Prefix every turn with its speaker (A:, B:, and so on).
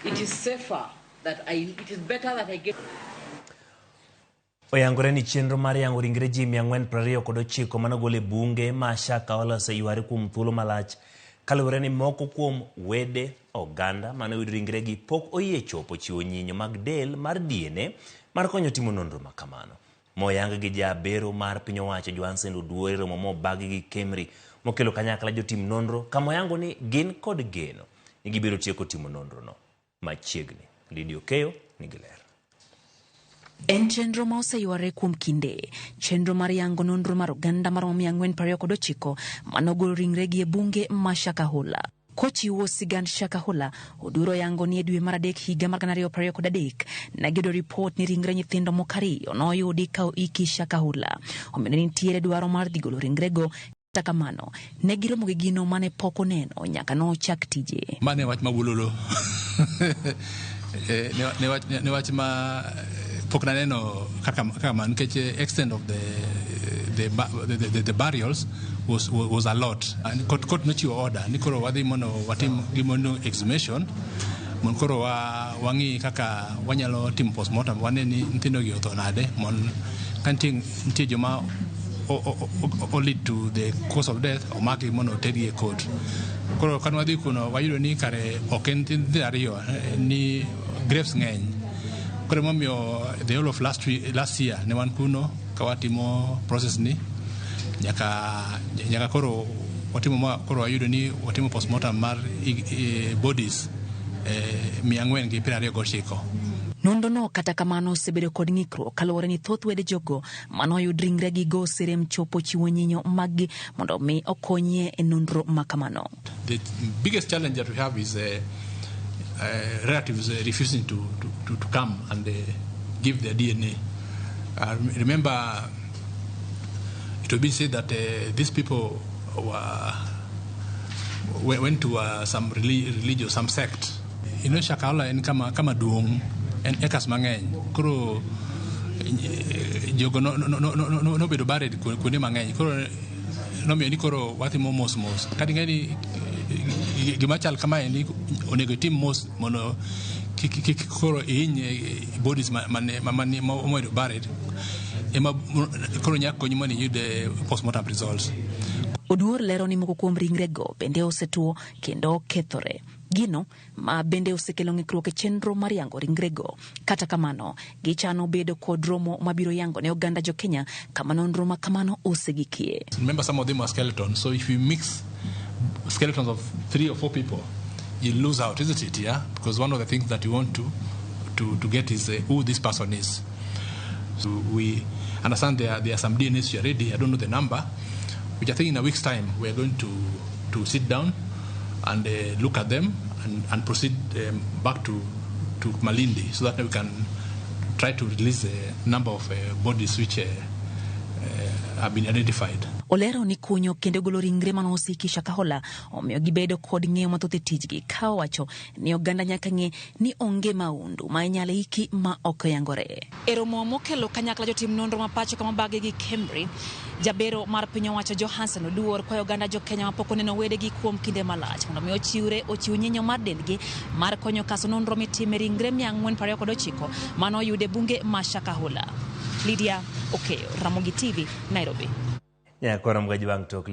A: it is safer that it is better that I get.
B: Oyangore ni chenro mar yango ringre ji 429 manogole bunge ma Shakahola oseyuare kuom thuolo malach kaluwore ni moko kuom wede oganda mane oyudo ringre gi pok oyie chopo chiwo nyinyo mag del mar DNA mar konyo timo nonro ma kamano. Moyang gi jabero mar piny owacho Johansen oduore romo mobagi gi Kemri mokelo kanyakla jotim nonro kamoyango ni gin kod geno ni gibiro tieko timo nonro no machiegni. Lidio Keyo nigi ler.
C: En chenro ma oseyuare kuom kinde, chenro mar yango nonro mar oganda mar 429 manogolo ringre gi e bunge ma Shakahola. Kochiwo sigand Shakahola, oduro yango ni e dwe mar adek higa mar 2023 negiyudo ripot ni ringre nyithindo mokariyo noyudi ka oiki Shakahola. Omiyo nitiere dwaro mar dhi golo ringrego. Kata kamano, ne giromo gi gino mane pok oneno nyaka nochak tije.
D: Mane wach mabulolo. Ne wach ma pok naneno kaka man keche extent of the burials was a lot. And court no chiwo order ni koro wadhi mono watim gimono exhumation mon koro wangi kaka wanyalo tim postmortem wane ni ntino gi otho nade mon kanting ntie joma o lead to the cause of death o maki mono teri e court. Koro kan wadhi kuno wayudo ni kare oken ntie ariyo ni graves ngeny. Koro momio the whole of last year ne wan kuno kawatimo process ni nyaka koro watimo koro wayudo ni watimo postmortem mar bodies 429.
C: Nondono kata kamano osebedo kod ng'ikruok kaluwore ni thoth wede jogo manoyud ringre gi go serem chopo chiwo nyinyo mag mondo mi okonyie e nonro ma kamano.
D: The biggest challenge that we have is relatives refusing to come and give their DNA. Remember, it will be said that these people went to some religious, some sect. You know, Shakahola en kama duong en ekas mangeny. Koro jogo no bedo buried kuonde mangeny. Koro no mi ni koro watimo mos. Kati ngeni gimachal kama ni onego tim mos mono koro bodies mane moedo buried ema koro nyako nyimani yude postmortem results.
C: Oduor lero ni moko kuom ringrego bende osetuo kendo kethore. Gino ma bende osekelo ng'ikruok e chenro mar yango ringrego. Kata kamano, gichano bedo kod romo mabiro yango ne oganda jo Kenya kama nonro ma kamano osegikie.
D: Remember, some of them are skeletons, so if you mix skeletons of 3 or 4 people, you lose out, isn't it? Yeah, because one of the things that you want to get is who this person is. So we understand there are some DNAs already. I don't know the number, which I think in a week's time we are going to sit down and look at them and proceed back to Malindi so that we can try to release a number of bodies which have been identified.
C: Olero ni kunyo kendo golo ringre manosiki Shakahola omiyo gibedo kod ng'eyo mathoth e tijgi ka wacho ni oganda nyaka ng'e ni onge maundu ma inyalo iki ma ok yangore. E romo mokelo kanyakla jotim nonro mapacho kama bage gi Kemri, jabero mar piny owacho Johansen oduor kwayo oganda jo Kenya mapok oneno wedegi kuom kinde malach mondo mi ochiw nyinyo mar dendgi mar konyo kaso nonro mitime ringre 429 manoyude bunge ma Shakahola. Lydia Okeyo, Ramogi TV, Nairobi.
B: Kora mgaji bang tok